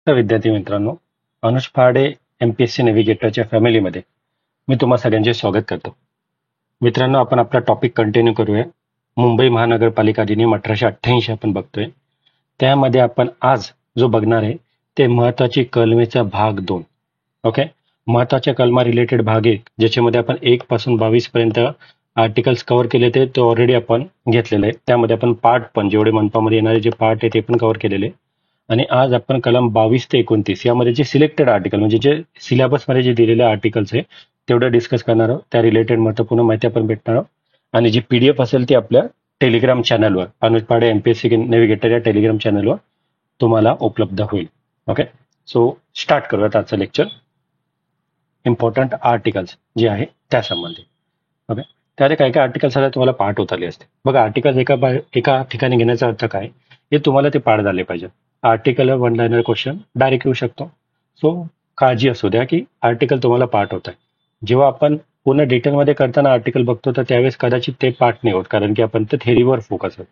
तर विद्यार्थी मित्रांनो, अनुज फाडे एमपीएससी नेव्हिगेटरच्या फॅमिलीमध्ये मी तुम्हा सगळ्यांचे स्वागत करतो. मित्रांनो, आपण आपला टॉपिक कंटिन्यू करूया. मुंबई महानगरपालिका अधिनियम 1888 आपण बघतोय. त्यामध्ये आपण आज जो बघणार आहे ते महत्वाची कलमेचा भाग 2. ओके, महत्वाच्या कलमा रिलेटेड भाग 1, ज्याच्यामध्ये आपण 1 पासून 22 पर्यंत आर्टिकल्स कव्हर केले ते ऑलरेडी आपण घेतलेलं आहे. त्यामध्ये आपण पार्ट पण जेवढे मनपामध्ये येणारे जे पार्ट आहे ते पण कव्हर केलेले. आणि आज आपण कलम 22 ते 29 यामध्ये जे सिलेक्टेड आर्टिकल म्हणजे जे सिलेबसमध्ये जे दिलेले आर्टिकल्स आहे तेवढं डिस्कस करणार आहोत. त्या रिलेटेड महत्वपूर्ण माहिती आपण भेटणार आहोत. आणि जी पीडीएफ असेल ती आपल्या टेलिग्राम चॅनलवर, अनुज पाडे एमपीएससी नेव्हिगेटर या टेलिग्राम चॅनलवर तुम्हाला उपलब्ध होईल. ओके, सो स्टार्ट करूयात आजचं लेक्चर. इम्पॉर्टंट आर्टिकल्स जे आहे त्या संबंधी. ओके, त्यामध्ये काय काय आर्टिकल्स आले तुम्हाला पाठ होत आले असते. बघा, आर्टिकल्स एका ठिकाणी घेण्याचा अर्थ काय, हे तुम्हाला ते पाठ झाले पाहिजे. Article one liner question direct येऊ शकतो. सो काळजी असू द्या की आर्टिकल तुम्हाला पाठ होत आहे. जेव्हा आपण पूर्ण डिटेलमध्ये करताना आर्टिकल बघतो तर त्यावेळेस कदाचित ते पाठ नाही होत, कारण की आपण ते थेरीवर फोकस आहे.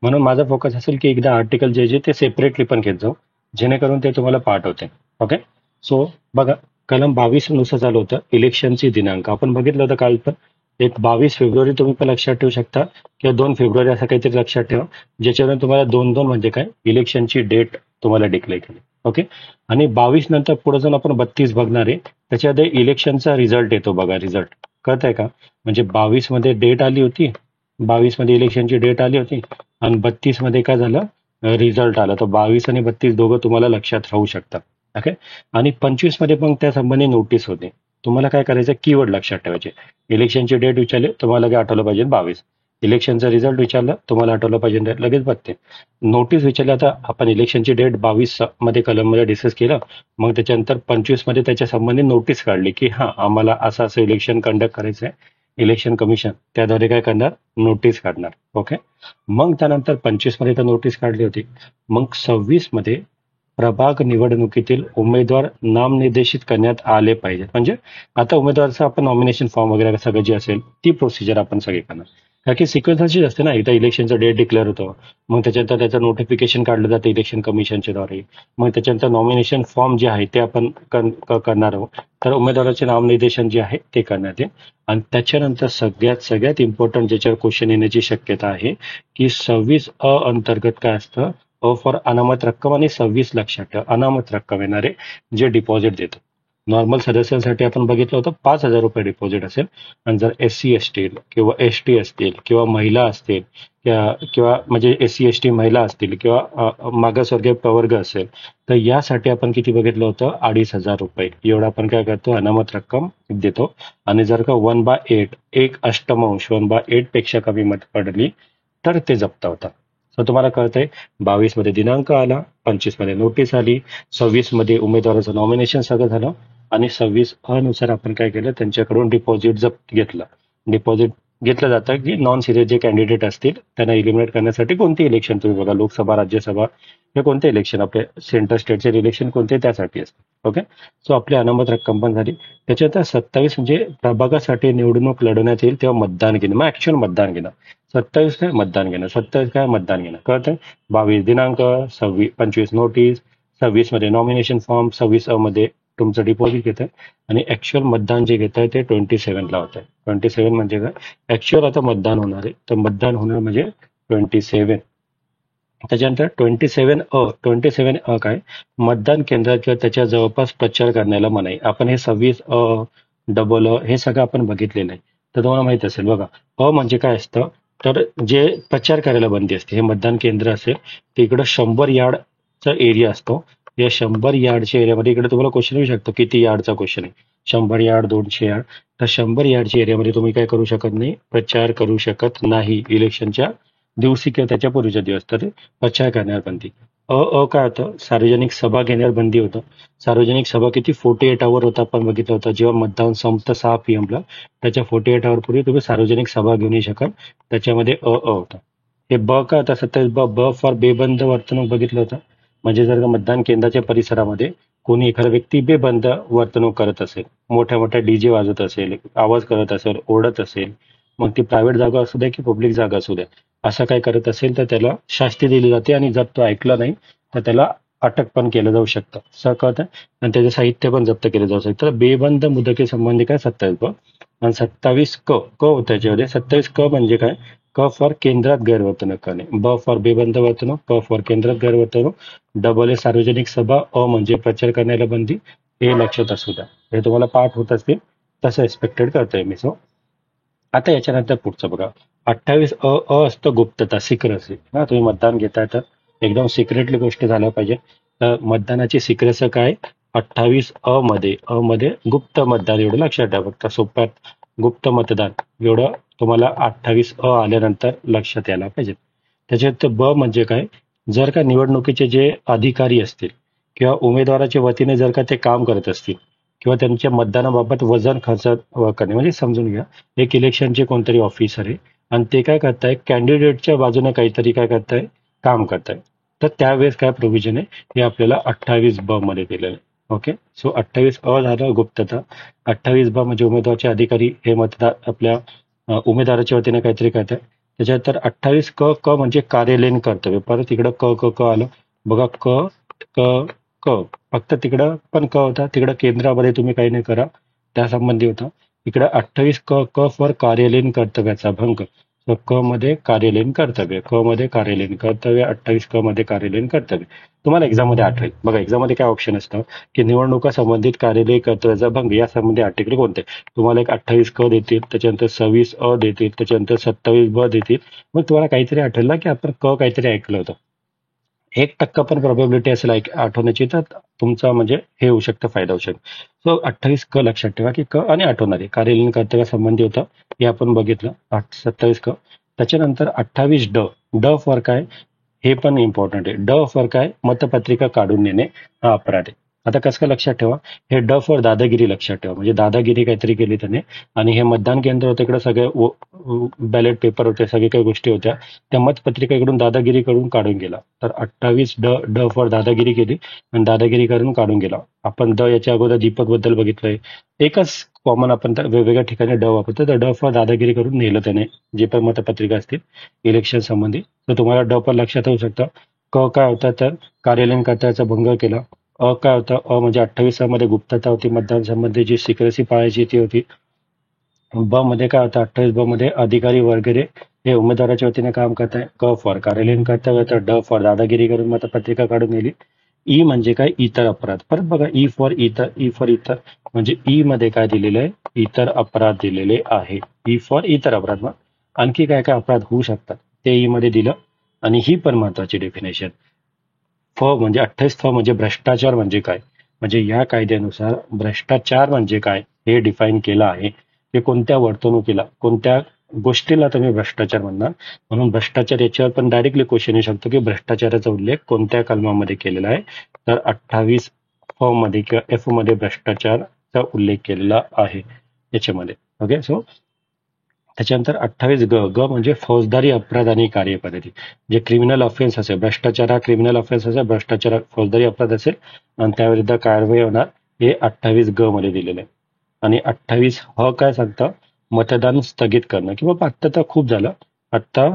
म्हणून माझा फोकस असेल की एकदा आर्टिकल जे ते सेपरेटली पण घेत जाऊ, जेणेकरून ते तुम्हाला पाठ होते. ओके, सो बघा, कलम 22 नुसार झालं होतं इलेक्शनची दिनांक. आपण बघितलं होतं काल पण. एक 22 फेब्रुवारी तुम्ही पण लक्षात ठेवू शकता किंवा 2 फेब्रुवारी असं काहीतरी लक्षात ठेवा, ज्याच्यावर तुम्हाला 2-2 म्हणजे काय, इलेक्शनची डेट तुम्हाला डिक्लेअर केली. ओके, आणि 22 नंतर पुढे जाऊन आपण 32 बघणार आहे. त्याच्यामध्ये इलेक्शनचा रिझल्ट येतो. बघा, रिझल्ट कळत आहे का, म्हणजे 22 मध्ये डेट आली होती, 22 मध्ये इलेक्शनची डेट आली होती आणि 32 मध्ये काय झालं, रिझल्ट आला. तर 22 आणि 32 दोघं तुम्हाला लक्षात राहू शकतात. ओके, आणि 25 मध्ये पण त्या संबंधी नोटीस होते. तुम्हाला काय करायचं, कीवर्ड लक्षात ठेवायचे. इलेक्शनची डेट विचारले तुम्हाला लगेच आठवलं पाहिजे 22. इलेक्शनचा रिझल्ट विचारलं तुम्हाला आठवलं पाहिजे लगेच 32. नोटीस विचारली, आता आपण इलेक्शनची डेट 22 मध्ये कलम मध्ये डिस्कस केलं. मग त्याच्यानंतर 25 मध्ये त्याच्या संबंधी नोटीस काढली की हा आम्हाला असं असं इलेक्शन कंडक्ट करायचं आहे. इलेक्शन कमिशन त्याद्वारे काय करणार, नोटीस काढणार. ओके, मग त्यानंतर 25 मध्ये तर नोटीस काढली होती. मग 26 मध्ये प्रभाग निवडणुकीतील उमेदवार नामनिर्देशित करण्यात आले पाहिजे. म्हणजे आता उमेदवाराचं आपण नॉमिनेशन फॉर्म वगैरे सगळं जे असेल ती प्रोसिजर आपण सगळी करणार. कारण की सिक्वेन्स अशीच असते ना, एकदा इलेक्शनचं डेट डिक्लेअर होतं, मग त्याच्यानंतर त्याचं नोटिफिकेशन काढलं जातं इलेक्शन कमिशनच्या द्वारे. मग त्याच्यानंतर नॉमिनेशन फॉर्म जे आहे ते आपण करणार आहोत. तर उमेदवाराचे नामनिर्देशन जे आहे ते करण्यात येईल. आणि त्याच्यानंतर सगळ्यात इम्पॉर्टंट ज्याच्यावर क्वेश्चन येण्याची शक्यता आहे की 26 अंतर्गत काय असतं, फॉर अनामत रक्कम. आणि 26 लक्षात ठेवा, अनामत रक्कम येणारे जे डिपॉझिट देतो. नॉर्मल सदस्यांसाठी आपण बघितलं होतं 5,000 रुपये डिपॉझिट असेल. आणि जर SC असतील किंवा ST असतील किंवा महिला असतील किंवा म्हणजे SC ST महिला असतील किंवा मागासवर्गीय प्रवर्ग असेल, तर यासाठी आपण किती बघितलं होतं, 2,500 रुपये एवढं आपण काय करतो, अनामत रक्कम देतो. आणि जर का 1/8 एक अष्टमांश 1/8 पेक्षा कमी मत पडली तर ते जप्त होतात. तर तुम्हाला कळतंय, 22 मध्ये दिनांक आला, 25 मध्ये नोटीस आली, 26 मध्ये उमेदवाराचं नॉमिनेशन सगळं झालं आणि 26 नुसार आपण काय केलं, त्यांच्याकडून डिपॉझिट जप्त घेतलं. डिपॉझिट घेतलं जातं की नॉन सिरियस जे कॅन्डिडेट असतील त्यांना इलिमिनेट करण्यासाठी. कोणते इलेक्शन तुम्ही बघा, लोकसभा, राज्यसभा हे कोणते इलेक्शन, आपले सेंटर स्टेटचे इलेक्शन कोणते त्यासाठी असतं. ओके, सो आपली अनामत रक्कम पण झाली. त्याच्यानंतर 27 म्हणजे प्रभागासाठी निवडणूक लढवण्यात येईल तेव्हा मतदान घेणं, मग ऍक्च्युअल मतदान घेणं. 27 काय मतदान घेणं, 27 काय मतदान घेणं, कळतंय. 22 दिनांक, 25 नोटीस, 26 मध्ये नॉमिनेशन फॉर्म, 26 मध्ये तुमचं डिपॉझिट घेत आहे. आणि ऍक्च्युअल मतदान जे घेत आहे ते 27 ला होत आहे. 27 म्हणजे काय, ऍक्च्युअल आता मतदान होणार आहे, तर मतदान होणार म्हणजे 27. त्याच्यानंतर 27 काय, मतदान केंद्रात किंवा त्याच्या जवळपास प्रचार करण्याला मनाई. आपण हे 26 हे सगळं आपण बघितलेलं आहे, तर तुम्हाला माहित असेल. बघा, म्हणजे काय असतं, तर जे प्रचार करायला बंदी असते, हे मतदान केंद्र असेल तर इकडं 100 यार्डचा एरिया असतो. या 100 यार्डच्या एरियामध्ये इकडे तुम्हाला क्वेश्चन येऊ शकतो किती यार्डचा क्वेश्चन आहे, 100 यार्ड, 200 यार्ड. तर 100 यार्डच्या एरियामध्ये तुम्ही काय करू शकत नाही, प्रचार करू शकत नाही इलेक्शनच्या दिवशी किंवा त्याच्या पूर्वीच्या दिवस. तर प्रचार करण्यावर बंदी. काय होतं, सार्वजनिक सभा घेण्यावर बंदी होतं. सार्वजनिक सभा किती, 48 आवर होता आपण बघितलं होतं. जेव्हा मतदान संपतं 6 PM ला, त्याच्या 48 आवर पूर्वी तुम्ही सार्वजनिक सभा घेऊ नाही शकत. त्याच्यामध्ये होतं. हे काय होतं, 27 फॉर बेबंद वर्तणूक बघितलं होतं. म्हणजे जर का मतदान केंद्राच्या परिसरामध्ये कोणी एखादा व्यक्ती बेबंद वर्तणूक करत असेल, मोठ्या मोठ्या DJ वाजवत असेल, आवाज करत असेल, ओरडत असेल, मग ती प्रायव्हेट जागा असू द्या की पब्लिक जागा असू द्या, असं काय करत असेल तर त्याला शास्ती दिली जाते. आणि जर तो ऐकला नाही तर त्याला अटक पण केलं जाऊ शकतं. असं कळतं आणि त्याचे साहित्य पण जप्त केलं जाऊ शकतं. तर बेबंद मुदती संबंधी काय 27 ब आणि 27 क क होतं त्याच्यामध्ये. 27 क म्हणजे काय? क फॉर केंद्रात गैरवर्तणूक करणे, ब फॉर बेबंद वर्तणूक, क फॉर केंद्रात गैरवर्तणूक, डबल ए सार्वजनिक सभा, अ म्हणजे प्रचार करण्याला बंदी. हे लक्षात असू द्या. हे तुम्हाला पाठ होत असतील तसं एक्सपेक्टेड करतोय मी. सो आता याच्यानंतर पुढचं बघा. 28 अ अ असतं गुप्तता, सिक्रेसी. हा, तुम्ही मतदान घेताय तर एकदम सिक्रेटली गोष्टी झाल्या पाहिजे. तर मतदानाची सिक्रेसी काय? 28 अ मध्ये गुप्त मतदान, एवढं लक्षात ठेवा. फक्त सोप्यात गुप्त मतदान एवढं तुम्हाला 28 अ आल्यानंतर लक्षात यायला पाहिजे. त्याच्यात ब म्हणजे काय? जर का निवडणुकीचे जे अधिकारी असतील किंवा उमेदवाराच्या वतीने जर का ते काम करत असतील किंवा त्यांच्या मतदानाबाबत वजन खर्च करणे, म्हणजे समजून घ्या एक इलेक्शनचे कोणतरी ऑफिसर आहे आणि ते काय करताय, कॅन्डिडेटच्या बाजूने काहीतरी काय करताय, काम करताय. तर त्यावेळेस काय प्रोव्हिजन आहे हे आपल्याला 28 ब मध्ये दिलेलं आहे. ओके. सो 28 अ झालं गुप्तता. 28 ब म्हणजे उमेदवारचे अधिकारी हे मतदार आपल्या उमेदवाराच्या वतीने काहीतरी करताय. त्याच्यानंतर 28 क क म्हणजे कार्यालयीन कर्तव्य. परत इकडं क क क आलं बघा. क क क फक्त तिकडं पण क होता, तिकडं केंद्रामध्ये तुम्ही काही नाही करा त्यासंबंधी होता. इकडे 28 क क फॉर कार्यालयीन कर्तव्याचा भंग. तर क मध्ये कार्यालयीन कर्तव्य, क मध्ये कार्यालयीन कर्तव्य, 28 क मध्ये कार्यालयीन कर्तव्य. तुम्हाला एक्झाम मध्ये आठवेल बघा. एक्झाम मध्ये काय ऑप्शन असतं की निवडणुका संबंधित कार्यालयीन कर्तव्याचा भंग यासंबंधी आर्टिकल कोणते. तुम्हाला एक 28 क देतील, त्याच्यानंतर 26 अ देतील, त्याच्यानंतर 27 ब देतील. मग तुम्हाला काहीतरी आठवेल ना की आपण क काहीतरी ऐकलं होतं. 1% पण प्रोबॅबिलिटी असेल आठवण्याची, तर तुमचा म्हणजे हे होऊ शकतं, फायदा होऊ शकतो. सो 28 क लक्षात ठेवा की क आणि आठवणारे कार्यालयीन कर्तव्यासंबंधी होतं हे आपण बघितलं. 27 क. त्याच्यानंतर 28 ड. ड फॉर काय? हे पण इम्पॉर्टंट आहे. ड फॉर काय? मतपत्रिका काढून नेणे हा अपराध आहे. आता कसं काय लक्षात ठेवा? हे ड फॉर दादागिरी लक्षात ठेवा. म्हणजे दादागिरी काहीतरी केली त्याने आणि हे मतदान केंद्र होतं, इकडे सगळे बॅलेट पेपर होते, सगळे काही गोष्टी होत्या, त्या मतपत्रिका इकडून दादागिरी करून काढून गेला. तर 28 ड ड फॉर दादागिरी केली आणि दादागिरी करून काढून गेला. आपण द याच्या अगोदर दीपक बद्दल बघितलंय. एकच कॉमन आपण वेगवेगळ्या ठिकाणी ड वापरतो. तर ड फॉर दादागिरी करून नेलं त्याने जे पण मतपत्रिका असतील इलेक्शन संबंधी. तर तुम्हाला ड पण लक्षात येऊ शकतं. क काय होता तर कार्यालयीन कर्तव्याचा भंग केला. अ काय होतं? अ म्हणजे 28 मध्ये गुप्तता होती, मतदान संबंधी जी सिक्रेसी पाळायची ती होती. ब मध्ये काय होतं? 28 ब मध्ये अधिकारी वगैरे हे उमेदवाराच्या वतीने काम करत आहे. क फॉर कार्यालयीन कर्तव्य, तर ड फॉर दादागिरी करून मतपत्रिका काढून नेली. ई म्हणजे काय? इतर अपराध. परत बघा, ई फॉर इतर. ई फॉर इतर म्हणजे ई मध्ये काय दिलेलं आहे? इतर अपराध दिलेले आहे. ई फॉर इतर अपराध. मग आणखी काय काय अपराध होऊ शकतात ते ई मध्ये दिलं. आणि ही पण महत्वाची डेफिनेशन. फ म्हणजे 28 फ म्हणजे भ्रष्टाचार म्हणजे काय? म्हणजे या कायद्यानुसार भ्रष्टाचार म्हणजे काय हे डिफाईन केलं आहे. ते कोणत्या वर्तणुकीला, कोणत्या गोष्टीला तुम्ही भ्रष्टाचार म्हणणार. म्हणून भ्रष्टाचार याच्यावर पण डायरेक्टली क्वेश्चन येऊ शकतो की भ्रष्टाचाराचा उल्लेख कोणत्या कलमामध्ये केलेला आहे. तर 28 फ मध्ये किंवा एफ मध्ये भ्रष्टाचारचा उल्लेख केलेला आहे याच्यामध्ये. ओके. सो त्याच्यानंतर 28 ग. ग म्हणजे फौजदारी अपराध आणि कार्यपद्धती. जे क्रिमिनल ऑफेन्स असेल, भ्रष्टाचार हा क्रिमिनल ऑफेन्स असेल, भ्रष्टाचार फौजदारी अपराध असेल आणि त्याविरुद्ध कारवाई होणार, हे 28 ग मध्ये दिलेलं आहे. आणि 28 ह काय सांगतं? मतदान स्थगित करणं. किंवा आत्ता तर खूप झालं, आत्ता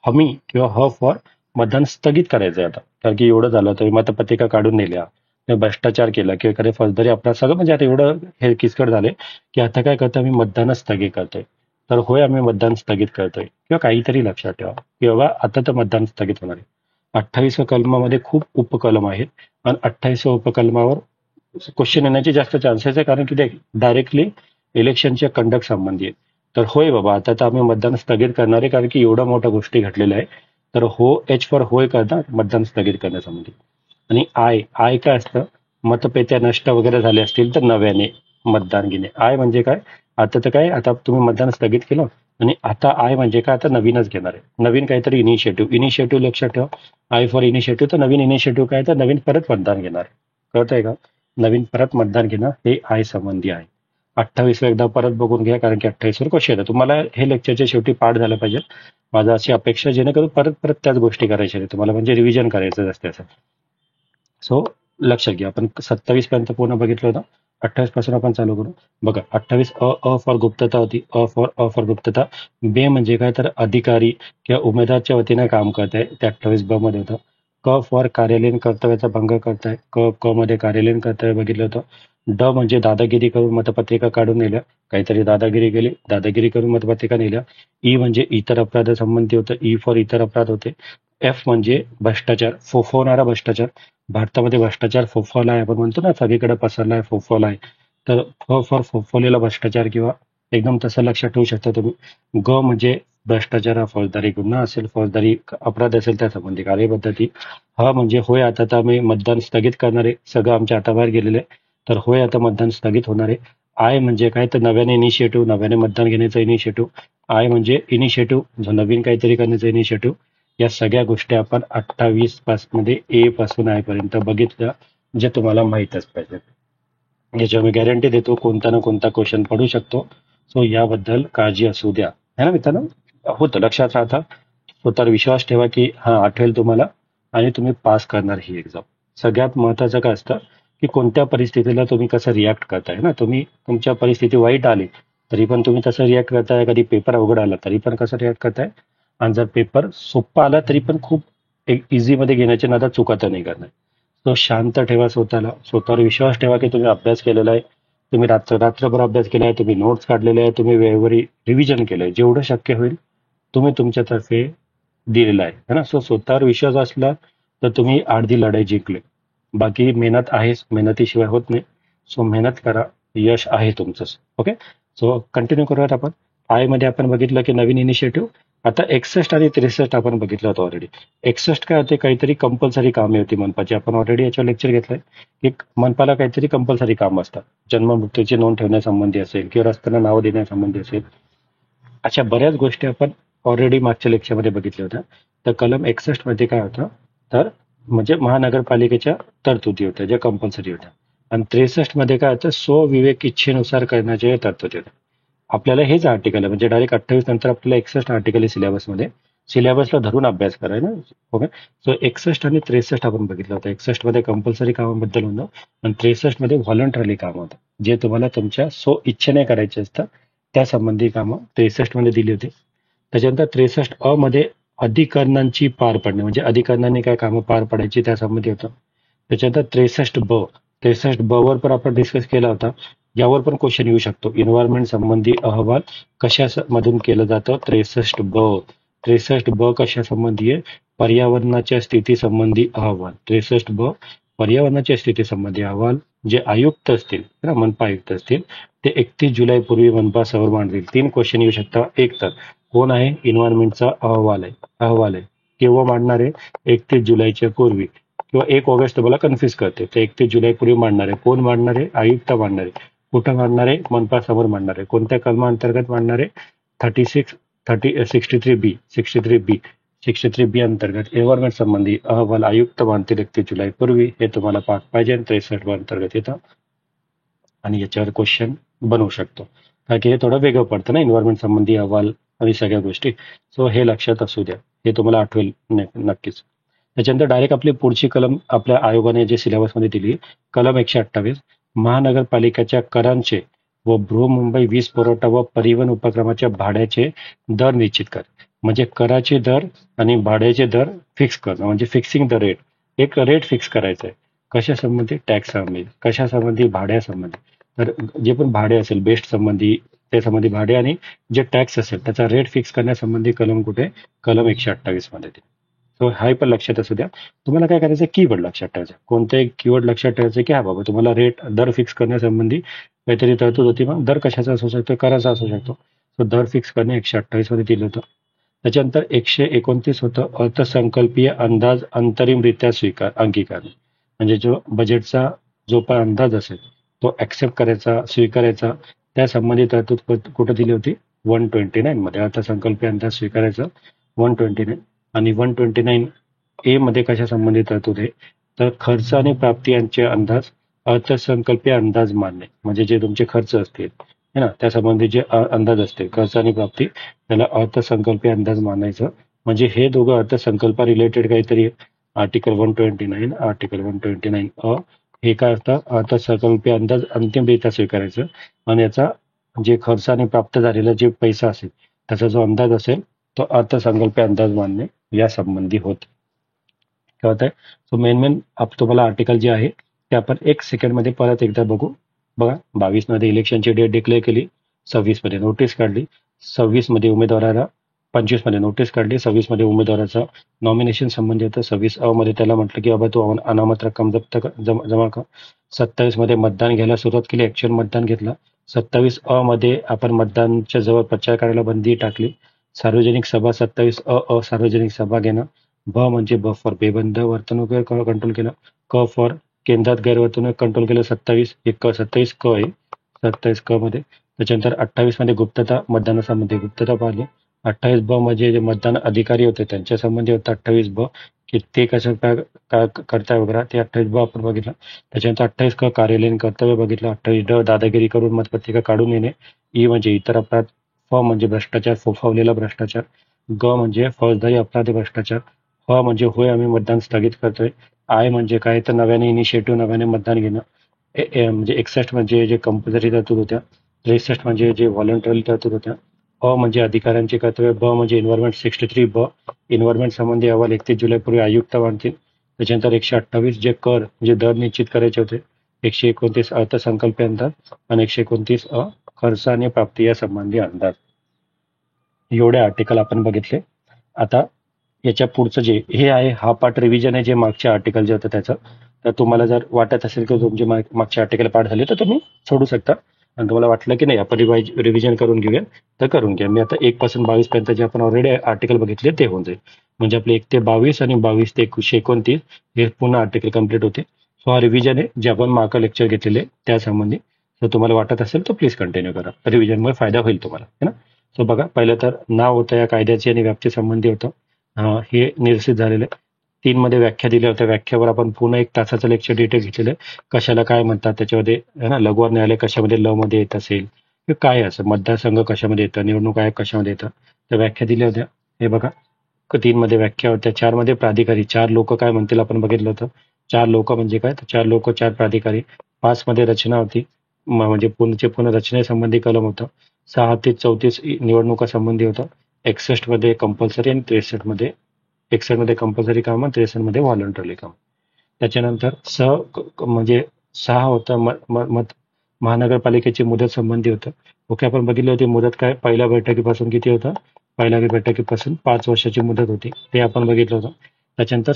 हमी किंवा ह फॉर मतदान स्थगित करायचं आता. कारण की एवढं झालं तर मतपत्रिका काढून नेल्या, भ्रष्टाचार केला किंवा एखाद्या फौजदारी अपराध, सगळं म्हणजे आता एवढं हे किचकट झाले की आता काय करतो, आम्ही मतदान स्थगित करतोय. तर होय, आम्ही मतदान स्थगित करतोय किंवा काहीतरी लक्षात ठेवा की बाबा आता तर मतदान स्थगित होणार आहे. 28व्या कलमामध्ये खूप उपकलम आहेत आणि 28व्या उपकलमावर क्वेश्चन येण्याचे जास्त चान्सेस आहे, कारण की ते डायरेक्टली इलेक्शनच्या कंडक्ट संबंधी आहे. तर होय बाबा, आता तर आम्ही मतदान स्थगित करणार आहे, कारण की एवढ्या मोठ्या गोष्टी घडलेल्या आहे. तर हो, एच फॉर होय करतात मतदान स्थगित करण्यासंबंधी. आणि आय आय काय असतं? मतपेट्या नष्ट वगैरे झाल्या असतील तर नव्याने मतदान घेणे. आय म्हणजे काय? आता तर काय, आता तुम्ही मतदान स्थगित केलं आणि आता आय म्हणजे काय? आता नवीनच घेणार आहे, नवीन काहीतरी इनिशिएटिव्ह. इनिशिएटिव्ह लक्षात ठेवा. I for initiative. तर नवीन इनिशिएटिव्ह काय? तर नवीन परत मतदान घेणार. कळतंय का? नवीन परत मतदान घेणं हे आय संबंधी आहे. 28 एकदा परत बघून घ्या, कारण की 28 वर क्वेश्चन येतात. तुम्हाला हे लेक्चरच्या शेवटी पाठ झालं पाहिजे. माझा अशी अपेक्षा, जेणेकरून परत परत त्याच गोष्टी करायच्या आहेत तुम्हाला, म्हणजे रिव्हिजन करायचं असते असं. सो लक्षात घ्या. आपण 27 पर्यंत पूर्ण बघितलं होतं. 28 पासून आपण चालू करू. बघा, 28 अ अ फॉर गुप्तता होती. अ फॉर गुप्तता. बे म्हणजे काय? तर अधिकारी किंवा उमेदवारच्या वतीने काम करत आहे, ते 28 ब मध्ये होतं. क फॉर कार्यालयीन कर्तव्याचा भंग करताय. क मध्ये कार्यालयीन कर्तव्य बघितलं होतं. ड म्हणजे दादागिरी करून मतपत्रिका काढून नेल्या. काहीतरी दादागिरी केली, दादागिरी करून मतपत्रिका नेल्या. ई म्हणजे इतर अपराधासंबंधी होतं. ई फॉर इतर अपराध होते. एफ म्हणजे भ्रष्टाचार, फोफवणारा भ्रष्टाचार. भारतामध्ये भ्रष्टाचार फोफवला आहे, आपण म्हणतो ना सगळीकडे पसरला आहे, फोफवला आहे. तर फ फॉर फोफवलेला भ्रष्टाचार किंवा एकदम तसं लक्षात ठेवू शकता तुम्ही. ग म्हणजे भ्रष्टाचार हा फौजदारी गुन्हा असेल, फौजदारी अपराध असेल त्या संबंधी कार्यपद्धती. हा म्हणजे होय, आता तर आम्ही मतदान स्थगित करणार आहे, सगळं आमच्या हाताबाहेर गेलेलं आहे, तर होय आता मतदान स्थगित होणार आहे. आय म्हणजे काय, तर नव्याने इनिशिएटिव्ह, नव्याने मतदान घेण्याचा इनिशिएटिव्ह. आय म्हणजे इनिशिएटिव्ह, नवीन काहीतरी करण्याचा इनिशिएटिव्ह. या सगळ्या गोष्टी आपण 28 मध्ये ए पासून आय पर्यंत बघितलं, जे तुम्हाला माहीतच पाहिजे. याच्यावर मी गॅरंटी देतो कोणता ना कोणता क्वेश्चन पडू शकतो. सो याबद्दल काळजी असू द्या, है ना मित्रांनो. होतं लक्षात राहता. स्वतःवर विश्वास ठेवा की हा आठवेल तुम्हाला आणि तुम्ही पास करणार ही एक्झाम. सगळ्यात महत्वाचं काय असतं की कोणत्या परिस्थितीला तुम्ही कसं रिॲक्ट करताय ना. तुम्ही तुमच्या परिस्थिती वाईट आली तरी पण तुम्ही कसं रिॲक्ट करताय, कधी पेपर अवघड आला तरी पण कसं रिॲक्ट करताय, आणि जर पेपर सोप्पा आला तरी पण खूप एक इझी मध्ये घेण्याच्या नादात चुका तर नाही करणार. तो शांत ठेवा स्वतःला, स्वतःवर विश्वास ठेवा की तुम्ही अभ्यास केलेला आहे, तुम्ही रात्रभर अभ्यास केला आहे, तुम्ही नोट्स काढलेले आहे, तुम्ही वेळोवेळी रिव्हिजन केलंय, जेवढं शक्य होईल तुम्ही तुमच्यातर्फे दिलेला आहे, है ना. सो स्वतःवर विश्वास असला तर तुम्ही अर्धी लढाई जिंकले. बाकी मेहनत आहेच, मेहनतीशिवाय होत नाही. सो मेहनत करा, यश आहे तुमचंच. ओके. सो कंटिन्यू करूयात आपण. आय मध्ये आपण बघितलं की नवीन इनिशिएटिव्ह. आता 61 आणि 63 आपण बघितलं होतं ऑलरेडी. 61 काय होते, काहीतरी कंपल्सरी कामे होती मनपाची. आपण ऑलरेडी याच्यावर लेक्चर घेतलंय की मनपाला काहीतरी कंपल्सरी काम असतात. जन्म मृत्यूची नोंद ठेवण्यासंबंधी असेल किंवा रस्त्यांना नावं देण्यासंबंधी असेल, अशा बऱ्याच गोष्टी आपण ऑलरेडी मागच्या लेक्चरमध्ये बघितल्या होत्या. तर कलम 61 मध्ये काय होतं, तर म्हणजे महानगरपालिकेच्या तरतुदी होत्या ज्या कंपल्सरी होत्या. आणि 63 मध्ये काय होतं, स्वविवेक इच्छेनुसार करण्याच्या तरतुदी होत्या. आपल्याला हेच आर्टिकल आहे, म्हणजे डायरेक्ट 28 नंतर आपल्याला 61 आर्टिकल आहे सिलेबसमध्ये. सिलेबसला धरून अभ्यास कराय ना. ओके. सो 61 आणि 63 आपण बघितलं होतं. 61 मध्ये कंपल्सरी कामाबद्दल होतं आणि 63 मध्ये व्हॉलंटरी काम होतं, जे तुम्हाला तुमच्या स्व इच्छेने करायचे असतात. त्या संबंधी कामं 63 मध्ये दिली होती. त्याच्यानंतर 63 अ मध्ये अधिकरणांची पार पडणे, म्हणजे अधिकरणांनी काय कामं पार पडायची त्यासंबंधी होतं. त्याच्यानंतर 63 ब वर पण आपण डिस्कस केला होता. यावर पण क्वेश्चन येऊ शकतो. एन्व्हायरमेंट संबंधी अहवाल कशा मधून केलं जातं, 63 ब कशा संबंधी आहे, पर्यावरणाच्या स्थिती संबंधी अहवाल. 63 ब पर्यावरणाच्या स्थिती संबंधी अहवाल जे आयुक्त असतील ना, मनपा आयुक्त असतील, ते 31 जुलै पूर्वी मनपा समोर मांडतील. 3 क्वेश्चन येऊ शकतात. एक तर कोण आहे, एन्व्हायरमेंटचा अहवाल आहे केव्हा मांडणार आहे, 31 जुलैच्या पूर्वी, किंवा 1 ऑगस्ट तुम्हाला कन्फ्युज करते. तर 31 जुलै पूर्वी मांडणार आहे. कोण मांडणार आहे, आयुक्त मांडणार आहे. कुठं मांडणार आहे, मनपा समोर मांडणार आहे. कोणत्या कलमाअंतर्गत मांडणार आहे, 63 बी अंतर्गत एन्व्हायरमेंट संबंधी अहवाल आयुक्त मानतील 31 जुलै पूर्वी. हे तुम्हाला पाठ पाहिजे. 63 अंतर्गत येतं आणि याच्यावर क्वेश्चन बनवू शकतो, कारण की हे थोडं वेगळं पडतं ना, एन्व्हायरमेंट संबंधी अहवाल आणि सगळ्या गोष्टी. सो हे लक्षात असू द्या, हे तुम्हाला आठवेल नक्कीच. त्याच्यानंतर डायरेक्ट आपली पुढची कलम आपल्या आयोगाने जे सिलेबसमध्ये दिली, कलम 128, महानगरपालिकेच्या करांचे व बृहमुंबई वीज पुरवठा व परिवहन उपक्रमाच्या भाड्याचे दर निश्चित कर. म्हणजे कराचे दर आणि भाड्याचे दर फिक्स करणं, म्हणजे फिक्सिंग द रेट. एक रेट फिक्स करायचा आहे. कशा संबंधी, टॅक्स संबंधी. कशा संबंधी, भाड्यासंबंधी. तर जे पण भाडे असेल, बेस्ट संबंधी, त्या संबंधी भाडे, आणि जे टॅक्स असेल त्याचा रेट फिक्स करण्यासंबंधी कलम कुठे, कलम 128 मध्ये. सो हाय पण लक्षात असू द्या. तुम्हाला काय करायचं, कीवर्ड लक्षात ठेवायचं. कोणते कीवर्ड लक्षात ठेवायचे की हा बाबा तुम्हाला रेट दर फिक्स करण्यासंबंधी काहीतरी तरतूद होती. मग दर कशाचा असू शकतो, कराचा असू शकतो. तो दर फिक्स करणे 128 मध्ये दिलं होतं. त्याच्यानंतर 129 होतं, अर्थसंकल्पीय अंदाज अंतरिमरित्या अंगीकारणे. म्हणजे जो बजेटचा जो पण अंदाज असेल तो ऍक्सेप्ट करायचा, स्वीकारायचा. त्या संबंधित तरतूद कुठं दिली होती, 129 मध्ये. अर्थसंकल्पीय अंदाज स्वीकारायचा 129. आणि 129 ए मध्ये कशा संबंधित तरतूद आहे, तर खर्च आणि प्राप्ती यांचे अंदाज अर्थसंकल्पीय अंदाज मानणे. म्हणजे जे तुमचे खर्च असतील है ना, त्या संबंधी जे अंदाज असतील खर्च आणि प्राप्ती, त्याला अर्थसंकल्पीय अंदाज मानायचं. म्हणजे हे दोघं अर्थसंकल्पा रिलेटेड काहीतरी. आर्टिकल 129 अ हे काय असतं, अर्थसंकल्पीय अंदाज अंतिमरित्या स्वीकारायचं. आणि याचा जे खर्च आणि प्राप्त झालेला जे पैसा असेल त्याचा जो अंदाज असेल तो अर्थसंकल्पीय अंदाज मानणे या संबंधी होत. कळत आहे. सो मेन तुम्हाला आर्टिकल जे आहे ते आपण 1 सेकंडमध्ये परत एकदा बघू. बघा, 22 मध्ये इलेक्शनची डेट डिक्लेअर केली, 26 मध्ये नोटीस काढली, 26 मध्ये उमेदवाराला 25 मध्ये नोटीस काढली, 26 मध्ये उमेदवाराचं नॉमिनेशन संबंधी होतं, 26 मध्ये त्याला म्हटलं की बाबा तू अनामत रक्कम जमा कर, 27 मध्ये मतदान घ्यायला सुरुवात केली, ऍक्च्युअल मतदान घेतलं, 27 मध्ये आपण मतदानच्या जवळ प्रचार करायला बंदी टाकली, सार्वजनिक सभा 27 सार्वजनिक सभा घेणं, म्हणजे ब फॉर बेबंद वर्तणूक कंट्रोल केलं, फॉर केंद्रात गैरवर्तणूक कंट्रोल केलं, 27 क आहे, 27 मध्ये. त्याच्यानंतर 28 मध्ये गुप्तता, मतदानासंबंधी गुप्तता पाहिली, 28 म्हणजे जे मतदान अधिकारी होते त्यांच्या संबंधी होतं 28 की ते कसं काय करताय वगैरे, ते 28 आपण बघितलं. त्याच्यानंतर 28 कार्यालयीन कर्तव्य बघितलं, 28 दादागिरी करून मतपत्रिका काढून येणे, म्हणजे इतर अपराध, म्हणजे भ्रष्टाचार, फोफावलेला भ्रष्टाचार, म्हणजे फौजदारी अपराध भ्रष्टाचार, म्हणजे होय आम्ही मतदान स्थगित करतोय, म्हणजे काय तर नव्याने इनिशिएटिव्ह, नव्याने मतदान घेणं, म्हणजे 61 म्हणजे जे कंपल्सरी तरतूद होत्या, 63 म्हणजे जे व्हॉलंटरी तरतूद होत्या, म्हणजे अधिकाऱ्यांचे कर्तव्य, म्हणजे एन्व्हायरमेंट 63 एन्व्हायरमेंट संबंधी अहवाल 31 जुलैपूर्वी आयुक्त मानतील. त्याच्यानंतर 128 जे कर म्हणजे दर निश्चित करायचे होते, 129 अर्थसंकल्पीय अंदाज आणि 129 खर्च आणि प्राप्ती या संबंधी अंदाज. एवढे आर्टिकल आपण बघितले. आता याच्या पुढचं जे हे आहे हा पार्ट रिव्हिजन आहे, जे मागच्या आर्टिकल जे होतं त्याचं. तर तुम्हाला जर वाटत असेल की तुमचे मागचे आर्टिकल पाठ झाले तर तुम्ही सोडू शकता, आणि तुम्हाला वाटलं की नाही आपण रिव्हिजन करून घेऊया तर करून घ्या. मी आता 1 पासून 22 पर्यंत जे आपण ऑलरेडी आर्टिकल बघितले ते होऊन जाईल, म्हणजे आपले 1 ते 22 आणि 22 ते 129 हे पुन्हा आर्टिकल कम्प्लीट होते. सो हा रिव्हिजन आहे जे आपण मागं लेक्चर घेतलेले त्या संबंधी. जर तुम्हाला वाटत असेल तर प्लीज कंटिन्यू करा, रिव्हिजनमुळे फायदा होईल तुम्हाला, है ना. सो बघा, पहिलं तर नाव होतं या कायद्याचे आणि व्याप्ती संबंधी होतं, हे निरसित झालेलं आहे. 3 मध्ये व्याख्या दिल्या होत्या, व्याख्यावर आपण पुन्हा 1 तासाचं लेक्चर डिटेल घेतलेलं आहे, कशाला काय म्हणतात त्याच्यामध्ये, है ना. लघुवार न्यायालय कशामध्ये ल मध्ये येत असेल, काय असं मतदारसंघ कशामध्ये येतं, निवडणूक आयोग कशामध्ये येतं, त्या व्याख्या दिल्या होत्या. हे बघा, 3 मध्ये व्याख्या होत्या, 4 मध्ये प्राधिकारी, 4 लोक काय म्हणतील आपण बघितलं होतं. 4 लोक म्हणजे काय, तर 4 लोक 4 प्राधिकारी. 5 मध्ये रचना होती, म्हणजे पुन्हा रचनेसंबंधी कलम होतं. 6 ते 34 निवडणुका संबंधी होतं. 61 मध्ये कंपल्सरी आणि 61 मध्ये कंपल्सरी काम आणि 63 मध्ये व्हॉलंटरी काम. त्याच्यानंतर म्हणजे 6 होतं महानगरपालिकेची मुदत संबंधी होतं. ओके, आपण बघितली होती मुदत काय, पहिल्या बैठकीपासून किती होतं, पहिल्या बैठकीपासून 5 वर्षाची मुदत होती, ते आपण बघितलं होतं. त्याच्यानंतर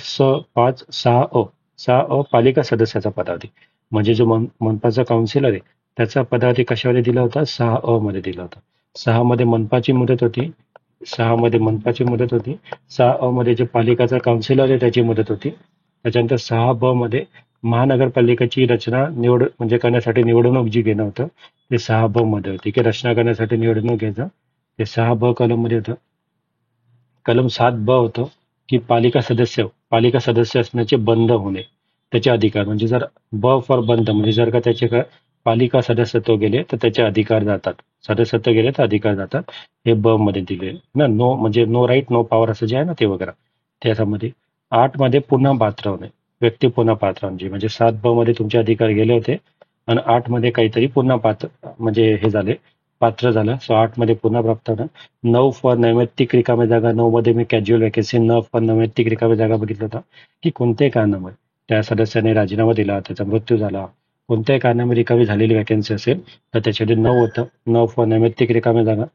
6 पालिका सदस्याचा पदावधी, म्हणजे जो मनपाचा काउन्सिलर आहे त्याचा पदावधी कशामध्ये दिला होता, 6 मध्ये दिला होता. 6 मध्ये मनपाची मुदत होती, 6 मध्ये मनपाची मुदत होती, 6 मध्ये जे पालिकाचा काउन्सिलर आहे त्याची मुदत होती. त्याच्यानंतर 6 मध्ये महानगरपालिकेची रचना म्हणजे करण्यासाठी निवडणूक जी घेणं होतं ते 6 मध्ये होती, की रचना करण्यासाठी निवडणूक घ्यायचं, ते 6 कलम मध्ये होतं. कलम 7 होतं की पालिका सदस्य असण्याचे बंद होणे, त्याचे अधिकार, म्हणजे जर फॉर बंद, म्हणजे जर का त्याचे पालिका सदस्यत्व गेले तर त्याचे अधिकार जातात, सदस्यत्व गेले तर अधिकार जातात, हे मध्ये दिले ना. नो म्हणजे नो राईट नो पॉवर असं जे आहे ना ते वगैरे त्याच्यामध्ये. 8 मध्ये पुन्हा पात्र होणे, व्यक्ती पुन्हा पात्र म्हणजे 7 मध्ये तुमचे अधिकार गेले होते आणि 8 मध्ये काहीतरी पुन्हा पात्र म्हणजे हे झाले, पात्र झालं. सो 8 मध्ये पुन्हा प्राप्त होणं. 9 फॉर नैमित्तिक रिकाम्या जागा, 9 मध्ये मी कॅज्युअल वॅकन्सी, 9 फॉर नैमित्तिक रिकाम्या जागा बघितलं होतं, की कोणत्याही कारणामुळे त्या सदस्याने राजीनामा दिला, त्याचा मृत्यू झाला, कोणत्याही कारणामुळे रिकामी झालेली वॅकन्सी असेल तर त्याच्यामध्ये 9 होतं, 9 फॉर नैमित्तिक रिकाम्या जागा.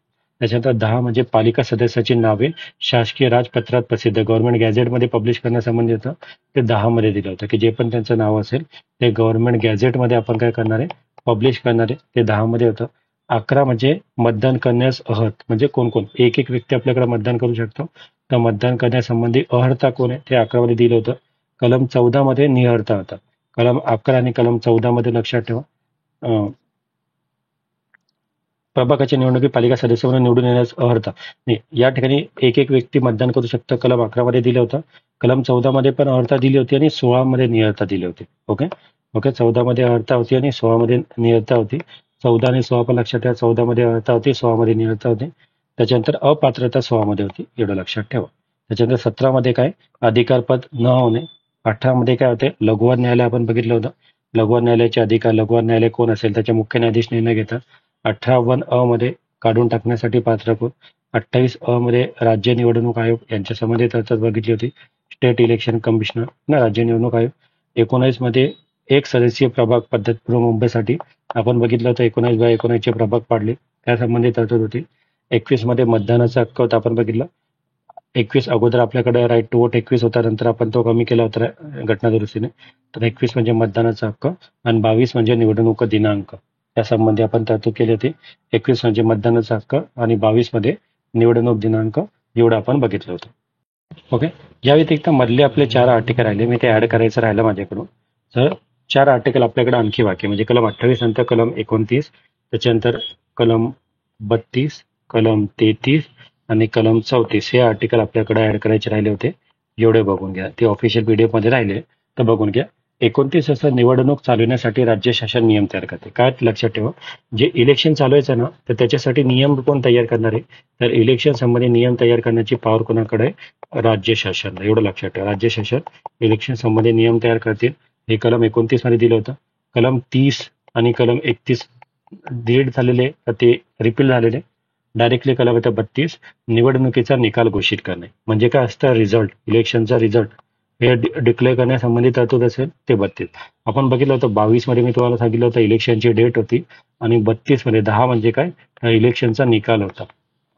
त्याच्यानंतर 10 म्हणजे पालिका सदस्याची नावे शासकीय राजपत्रात प्रसिद्ध गव्हर्नमेंट गॅझेटमध्ये पब्लिश करण्यासंबंधी होतं, ते 10 मध्ये दिलं होतं, की जे पण त्यांचं नाव असेल ते गव्हर्नमेंट गॅझेटमध्ये आपण काय करणार आहे, पब्लिश करणार आहे, ते 10 मध्ये होतं. 11 म्हणजे मतदान करण्यास अहत, म्हणजे कोण कोण, एक व्यक्ती आपल्याकडे मतदान करू शकतो, तर मतदान करण्यासंबंधी अहर्ता कोण आहे ते 11 मध्ये दिलं होतं. कलम 14 मध्ये निहर्ता होता. कलम 11 आणि कलम 14 मध्ये लक्षात ठेवा, प्रभागाच्या निवडणुकीत पालिका सदस्य म्हणून निवडून येण्यास अहर्ता नाही, या ठिकाणी एक व्यक्ती मतदान करू शकतं, कलम 11 मध्ये दिलं होतं. कलम 14 मध्ये पण अहर्ता दिली होती आणि 16 मध्ये निहर्ता दिली होती. ओके, 14 मध्ये अहर्ता होती आणि 16 मध्ये निहर्ता होती. 14 आणि 16 पण लक्षात ठेवा, 14 मध्ये अहर्ता होती, 16 मध्ये निहर्ता होती. त्याच्यानंतर अपात्रता 16 मध्ये होती, एवढं लक्षात ठेवा. त्याच्यानंतर 17 मध्ये काय, अधिकारपद न होणे. 18 मध्ये काय होते, लघुवार न्यायालय आपण बघितलं होतं, लघुवार न्यायालयाचे अधिकार, लघुवार न्यायालय कोण असेल त्याचे मुख्य न्यायाधीश निर्णय घेतात. 58 मध्ये काढून टाकण्यासाठी पात्र कोण. 28 मध्ये राज्य निवडणूक आयोग यांच्या संबंधित तरतूद बघितली होती. स्टेट इलेक्शन कमिशनर ना, राज्य निवडणूक आयोग. 19 मध्ये एक सदस्यीय प्रभाग पद्धत पूर्व मुंबईसाठी आपण बघितलं तर 19/19 प्रभाग पाडले, त्यासंबंधी तरतूद होती. 21 मध्ये मतदानाचा हक्क होता, आपण बघितलं. 21 अगोदर आपल्याकडे राईट टू वोट 21 होता, नंतर आपण तो कमी केला होता घटना दुरुस्तीने. तर 21 म्हणजे मतदानाचा हक्क आणि 22 म्हणजे निवडणूक दिनांक, यासंबंधी आपण तरतूद केली होती. 21 म्हणजे मतदानाचा हक्क आणि 22 मध्ये निवडणूक दिनांक, एवढं आपण बघितलं होतं. ओके. या व्यतिरिक्त मधले आपले 4 आर्टिकल राहिले, मी ते ऍड करायचं राहिलं माझ्याकडून. तर 4 आर्टिकल आपल्याकडे आणखी बाकी, म्हणजे कलम 28 नंतर कलम 29, त्याच्यानंतर कलम 32, कलम 33 आणि कलम 34 हे आर्टिकल आपल्याकडे ऍड करायचे राहिले होते. एवढे बघून घ्या, ते ऑफिशियल पीडीएफ मध्ये राहिले तर बघून घ्या. 29 असं निवडणूक चालवण्यासाठी राज्य शासन नियम तयार करते. काय लक्षात ठेवा, जे इलेक्शन चालवायचं ना, तर त्याच्यासाठी नियम कोण तयार करणार आहे, तर इलेक्शन संबंधी नियम तयार करण्याची पॉवर कोणाकडे आहे, राज्य शासन. एवढं लक्षात ठेवा, राज्य शासन इलेक्शन संबंधी नियम तयार करतील. हे कलम 29 मध्ये दिलं होतं. कलम 30 आणि कलम 31 डिलीट झालेले, ते रिपील झालेले. डायरेक्टली कलम येतं 32, निवडणुकीचा निकाल घोषित करणे. म्हणजे काय असतं, रिझल्ट, इलेक्शनचा रिझल्ट हे डिक्लेअर करण्यासंबंधी तरतूद असेल ते 32. आपण बघितलं होतं 22 मध्ये मी तुम्हाला सांगितलं होतं इलेक्शनची डेट होती, आणि 32 मध्ये 10 म्हणजे काय, इलेक्शनचा निकाल होता.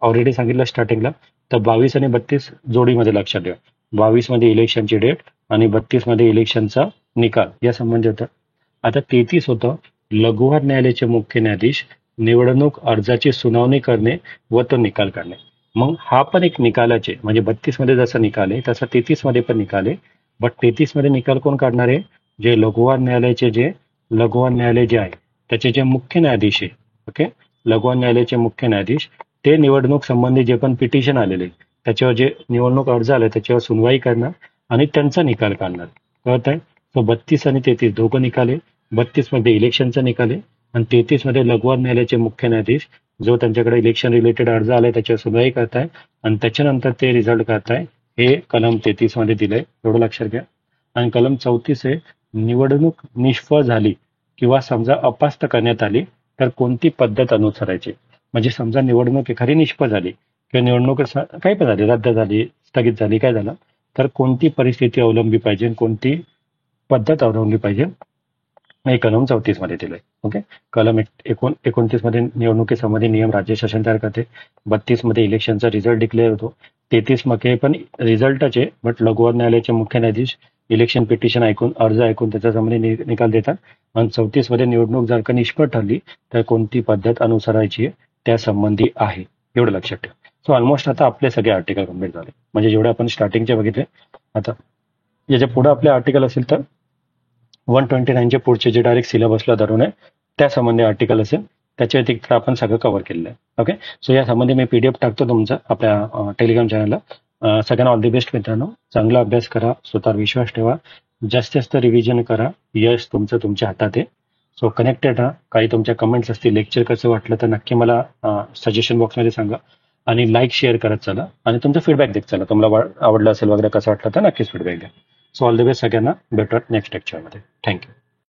ऑलरेडी सांगितलं स्टार्टिंगला. तर 22 आणि 32 जोडीमध्ये लक्षात ठेवा. 22 मध्ये इलेक्शनची डेट आणि 32 मध्ये इलेक्शनचा निकाल, या संबंधी होतं. आता 33 होतं, लघुवाद न्यायालयाचे मुख्य न्यायाधीश निवडणूक अर्जाची सुनावणी करणे व तो निकाल काढणे. मग हा पण एक निकालाचे, म्हणजे 32 मध्ये जसा निकाल आहे तसा 33 मध्ये पण निकाल आहे. बट 33 मध्ये निकाल कोण काढणार आहे, जे लघुवाद न्यायालयाचे, जे लघुवाद न्यायालय जे आहे त्याचे जे मुख्य न्यायाधीश आहे. ओके. लघुवाद न्यायालयाचे मुख्य न्यायाधीश ते निवडणूक संबंधी जे पण पिटिशन आलेले त्याच्यावर, जे निवडणूक अर्ज आले त्याच्यावर सुनवाई करणार आणि त्यांचा निकाल काढणार. कळत आहे. तो 32 आणि 33 दोघं निकाल आहे. 32 मध्ये इलेक्शनचा निकाल आहे आणि 33 मध्ये लघुवाद न्यायालयाचे मुख्य न्यायाधीश जो त्यांच्याकडे इलेक्शन रिलेटेड अर्ज आलाय त्याच्यावर सुनवाई करताय आणि त्याच्यानंतर ते रिझल्ट करताय. हे कलम 33 मध्ये दिलंय, एवढं लक्षात घ्या. आणि कलम 34 आहे, निवडणूक निष्फळ झाली किंवा समजा अपास्त करण्यात आली तर कोणती पद्धत अनुसरायची. म्हणजे समजा निवडणूक एखादी निष्फळ झाली किंवा निवडणूक काही पण झाली, रद्द झाली, स्थगित झाली, काय झालं, तर कोणती परिस्थिती अवलंबली पाहिजे, कोणती पद्धत अवलंबली पाहिजे, हे कलम 34 मध्ये दिलंय. ओके. कलम 29 मध्ये निवडणुकीसंबंधी नियम राज्य शासन तयार करते. 32 मध्ये इलेक्शनचा रिझल्ट डिक्लेअर होतो. 33 मध्ये पण रिझल्टच आहे, बट लघुवाद न्यायालयाचे मुख्य न्यायाधीश इलेक्शन पिटिशन ऐकून, अर्ज ऐकून त्याच्या संबंधी निकाल देतात. आणि 34 मध्ये निवडणूक जर का निष्फळ ठरली तर कोणती पद्धत अनुसरायची आहे त्या संबंधी आहे, एवढं लक्षात ठेवा. सो ऑलमोस्ट आता आपले सगळे आर्टिकल कम्प्लीट झाले, म्हणजे जेवढे आपण स्टार्टिंगचे बघितले. आता याच्या पुढे आपले आर्टिकल असेल तर 129 चे पुढचे जे डायरेक्ट सिलेबसला धरून आहे त्या संबंधी आर्टिकल असेल, त्याच्या व्यतिरिक्त आपण सगळं कव्हर केलेलं आहे. ओके. सो या संबंधी मी पीडीएफ टाकतो तुमचा आपल्या टेलिग्राम चॅनलला. सगळ्यांना ऑल दी बेस्ट मित्रांनो. चांगला अभ्यास करा, स्वतःवर विश्वास ठेवा, जास्तीत जास्त रिव्हिजन करा. यश तुमचं तुमच्या हातात आहे. सो कनेक्टेड राहा. काही तुमच्या कमेंट्स असतील, लेक्चर कसं वाटलं तर नक्की मला सजेशन बॉक्समध्ये सांगा. आणि लाईक शेअर करत चला आणि तुमचा फीडबॅक देत चला. तुम्हाला आवडलं असेल वगैरे कसं वाटलं तर नक्कीच फीडबॅक द्या. सो ऑल द बेस्ट सगळ्यांना. भेटूयात नेक्स्ट लेक्चरमध्ये. थँक्यू.